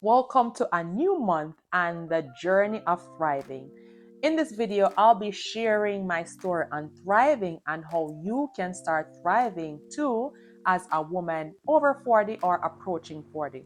Welcome to a new month and the journey of thriving. In this video, I'll be sharing my story on thriving and how you can start thriving too as a woman over 40 or approaching 40.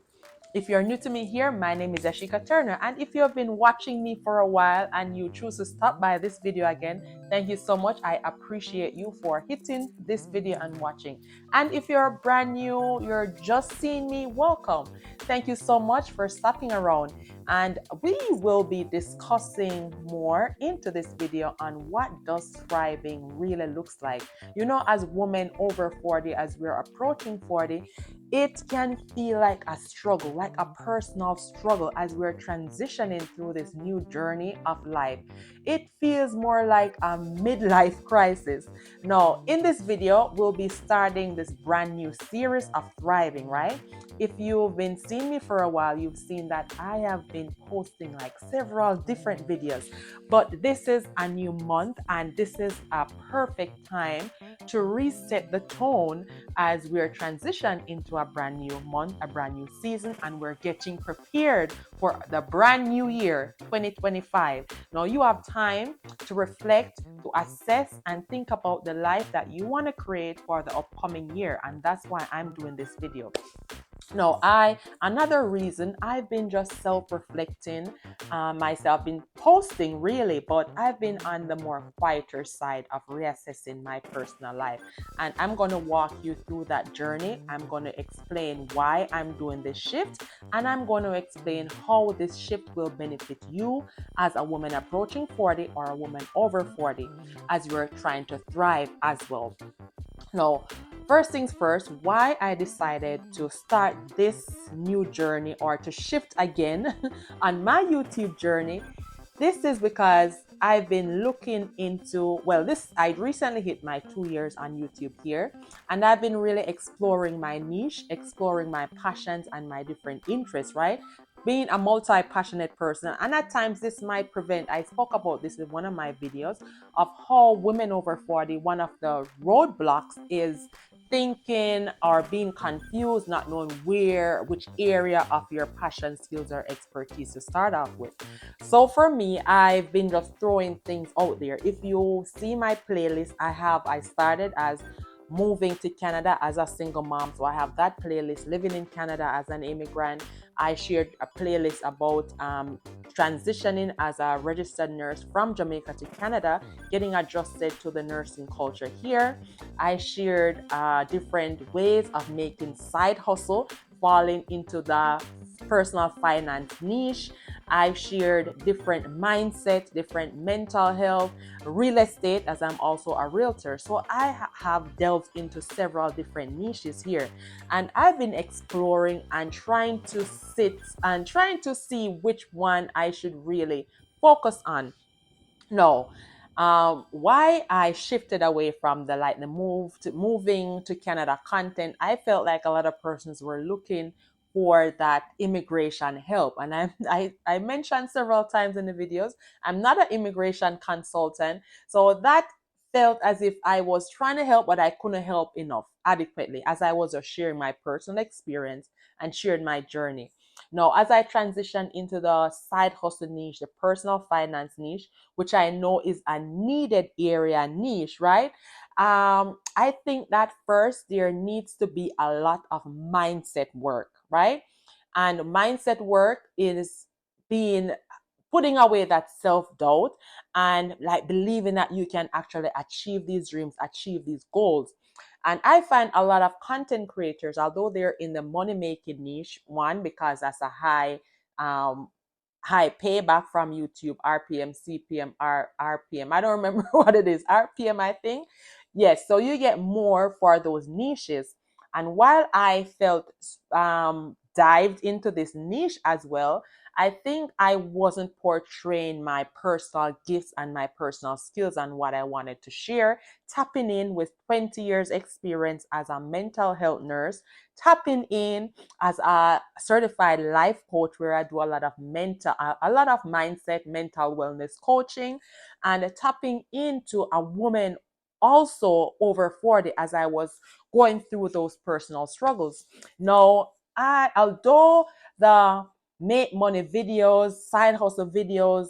If you're new to me here, my name is Ashika Turner, and if you have been watching me for a while and you choose to stop by this video again, thank you so much. I appreciate you for hitting this video and watching. And if you're brand new, you're just seeing me, welcome. Thank you so much for stopping around. And we will be discussing more into this video on what does thriving really looks like. You know, as women over 40, as we're approaching 40, it can feel like a struggle, like a personal struggle as we're transitioning through this new journey of life. It feels more like a midlife crisis. Now, in this video, we'll be starting this brand new series of thriving, right? If you've been seeing me for a while, you've seen that I have been posting like several different videos. But this is a new month and this is a perfect time to reset the tone as we're transitioning into a brand new month, a brand new season, and we're getting prepared for the brand new year, 2025. Now you have time to reflect, to assess, and think about the life that you want to create for the upcoming year. And that's why I'm doing this video. No, another reason I've been just self-reflecting myself, been posting really, but I've been on the more quieter side of reassessing my personal life. And I'm going to walk you through that journey. I'm going to explain why I'm doing this shift, and I'm going to explain how this shift will benefit you as a woman approaching 40 or a woman over 40 as you're trying to thrive as well. Now, first things first, why I decided to start this new journey or to shift again on my YouTube journey. This is because I've been looking into, I recently hit my 2 years on YouTube here, and I've been really exploring my niche, exploring my passions and my different interests, right? Being a multi-passionate person, and at times this might prevent, I spoke about this in one of my videos, of how women over 40, one of the roadblocks is thinking or being confused, not knowing which area of your passion, skills, or expertise to start off with. So for me, I've been just throwing things out there. If you see my playlist, I started as moving to Canada as a single mom. So I have that playlist, living in Canada as an immigrant. I shared a playlist about transitioning as a registered nurse from Jamaica to Canada, getting adjusted to the nursing culture here. I shared different ways of making side hustle, falling into the personal finance niche. I shared different mindset, different mental health, real estate, as I'm also a realtor. So I have delved into several different niches here, and I've been exploring and trying to see which one I should really focus on. No. Why I shifted away from the moving to Canada content, I felt like a lot of persons were looking for that immigration help. And I mentioned several times in the videos, I'm not an immigration consultant. So that felt as if I was trying to help, but I couldn't help enough adequately as I was just sharing my personal experience and sharing my journey. Now, as I transition into the side hustle niche, the personal finance niche, which I know is a needed area niche, right? I think that first there needs to be a lot of mindset work, right? And mindset work is being putting away that self-doubt and like believing that you can actually achieve these dreams, achieve these goals. And I find a lot of content creators, although they're in the money making niche, one, because that's a um, high payback from YouTube, RPM, CPM, RPM. I don't remember what it is, RPM, I think. Yes, so you get more for those niches. And while I felt dived into this niche as well, I think I wasn't portraying my personal gifts and my personal skills and what I wanted to share, tapping in with 20 years experience as a mental health nurse, tapping in as a certified life coach where I do a lot of mindset, mental wellness coaching, and tapping into a woman also over 40 as I was going through those personal struggles. Now, although the make money videos, side hustle videos,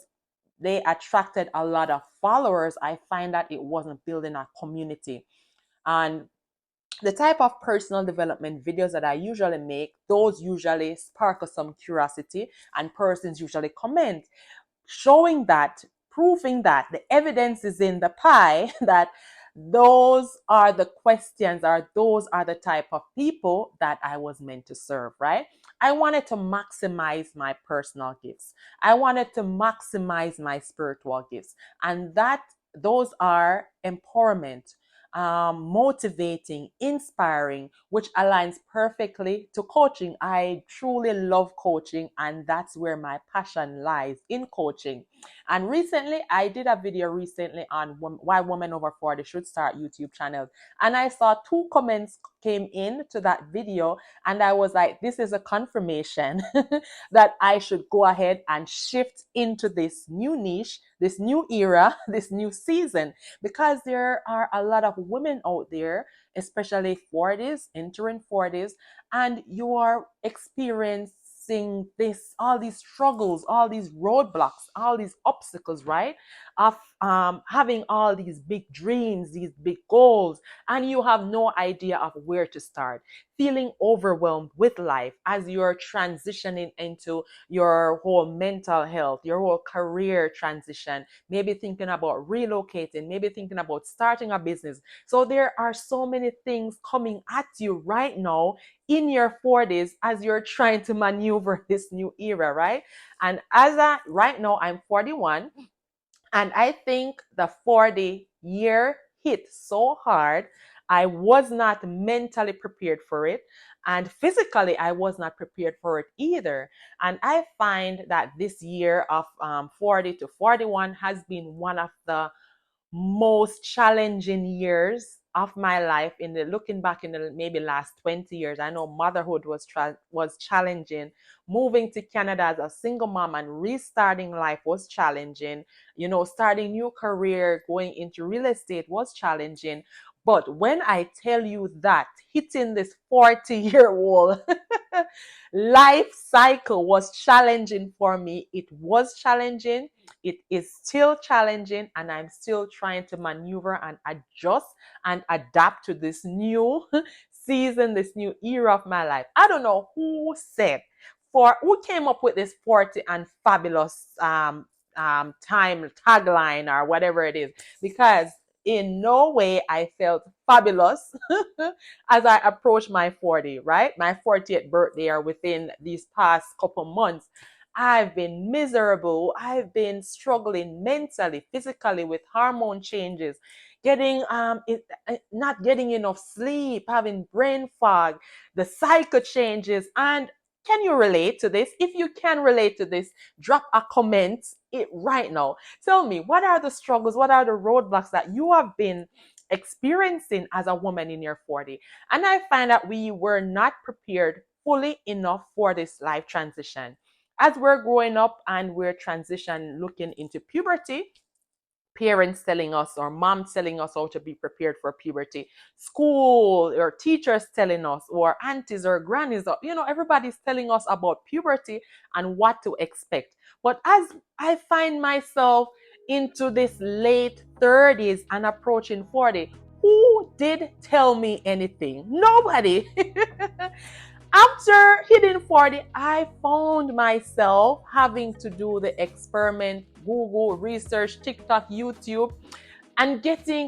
they attracted a lot of followers, I find that it wasn't building a community. And the type of personal development videos that I usually make, those usually spark some curiosity, and persons usually comment, showing that, proving that the evidence is in the pie that those are the questions, or those are the type of people that I was meant to serve, right? I wanted to maximize my personal gifts. I wanted to maximize my spiritual gifts. And that those are empowerment, motivating, inspiring, which aligns perfectly to coaching. I truly love coaching, and that's where my passion lies, in coaching. And recently, I did a video recently on why women over 40 should start YouTube channels. And I saw two comments came in to that video, and I was like, this is a confirmation that I should go ahead and shift into this new niche, this new era, this new season, because there are a lot of women out there, especially 40s, entering 40s, and you are experiencing this, all these struggles, all these roadblocks, all these obstacles, right? Of having all these big dreams, these big goals, and you have no idea of where to start, feeling overwhelmed with life as you're transitioning into your whole mental health, your whole career transition, maybe thinking about relocating, maybe thinking about starting a business. So there are so many things coming at you right now in your 40s as you're trying to maneuver this new era, right? And right now, I'm 41, and I think the 40-year hit so hard. I was not mentally prepared for it. And physically, I was not prepared for it either. And I find that this year of 40 to 41 has been one of the most challenging years of my life, in the looking back in the maybe last 20 years. I know motherhood was challenging. Moving to Canada as a single mom and restarting life was challenging. Starting new career, going into real estate was challenging. But when I tell you that hitting this 40-year-old life cycle was challenging for me, it was challenging. It is still challenging, and I'm still trying to maneuver and adjust and adapt to this new season, this new era of my life. I don't know who came up with this 40 and fabulous time tagline or whatever it is, because in no way I felt fabulous as I approached my 40, right? My 40th birthday, or within these past couple months. I've been miserable. I've been struggling mentally, physically, with hormone changes, not getting enough sleep, having brain fog, the cycle changes. And can you relate to this? If you can relate to this, drop a comment right now. Tell me, what are the struggles? What are the roadblocks that you have been experiencing as a woman in your 40? And I find that we were not prepared fully enough for this life transition. As we're growing up and we're transition looking into puberty, parents telling us, or moms telling us how to be prepared for puberty, school or teachers telling us, or aunties or grannies, or everybody's telling us about puberty and what to expect. But as I find myself into this late 30s and approaching 40, who did tell me anything? Nobody. After hitting 40, I found myself having to do the experiment, Google, research, TikTok, YouTube, and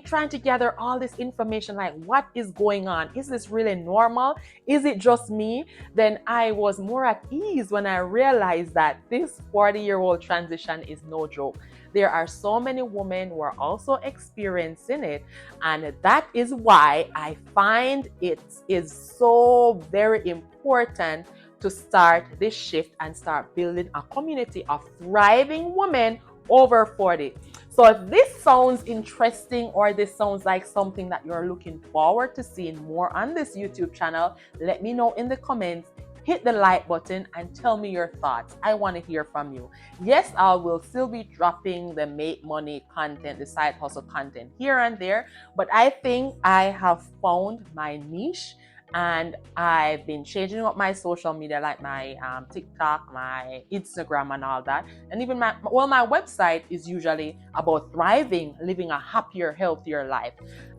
trying to gather all this information, like, what is going on? Is this really normal? Is it just me? Then I was more at ease when I realized that this 40-year-old transition is no joke. There are so many women who are also experiencing it, and that is why I find it is so very important to start this shift and start building a community of thriving women over 40. So if this sounds interesting, or this sounds like something that you're looking forward to seeing more on this YouTube channel, let me know in the comments. Hit the like button and tell me your thoughts. I want to hear from you. Yes, I will still be dropping the make money content, the side hustle content here and there, but I think I have found my niche, And I've been changing up my social media, like my TikTok, my Instagram, and all that. And even my website is usually about thriving, living a happier, healthier life.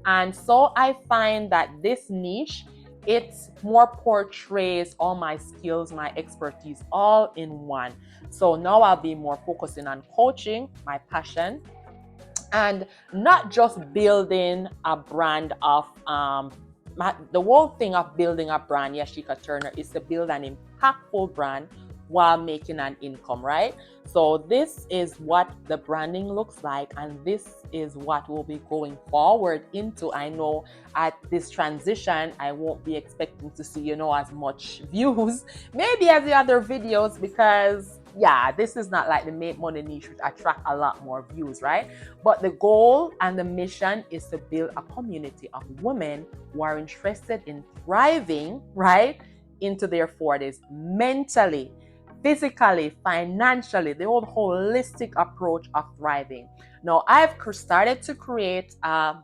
And so I find that this niche, it more portrays all my skills, my expertise, all in one. So now I'll be more focusing on coaching, my passion, and not just building a brand of the whole thing of building a brand, Yashika Turner, is to build an impactful brand while making an income, right? So this is what the branding looks like, and this is what we'll be going forward into. I know at this transition I won't be expecting to see, as much views maybe as the other videos, because yeah, this is not like the make money niche, which attract a lot more views, right? But the goal and the mission is to build a community of women who are interested in thriving, right, into their 40s, mentally, physically, financially, the whole holistic approach of thriving. Now, I've started to create a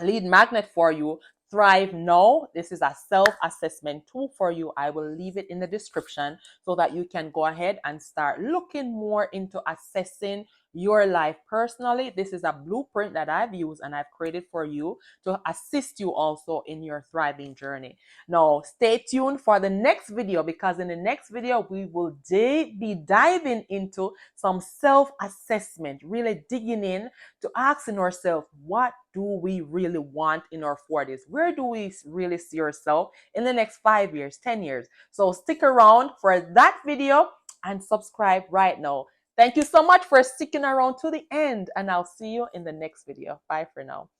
lead magnet for you. Thrive Now. This is a self-assessment tool for you. I will leave it in the description so that you can go ahead and start looking more into assessing your life personally. This is a blueprint that I've used and I've created for you to assist you also in your thriving journey. Now, stay tuned for the next video, because in the next video, we will be diving into some self-assessment, really digging in to asking ourselves, what do we really want in our 40s? Where do we really see ourselves in the next 5 years, 10 years? So stick around for that video and subscribe right now. Thank you so much for sticking around to the end, and I'll see you in the next video. Bye for now.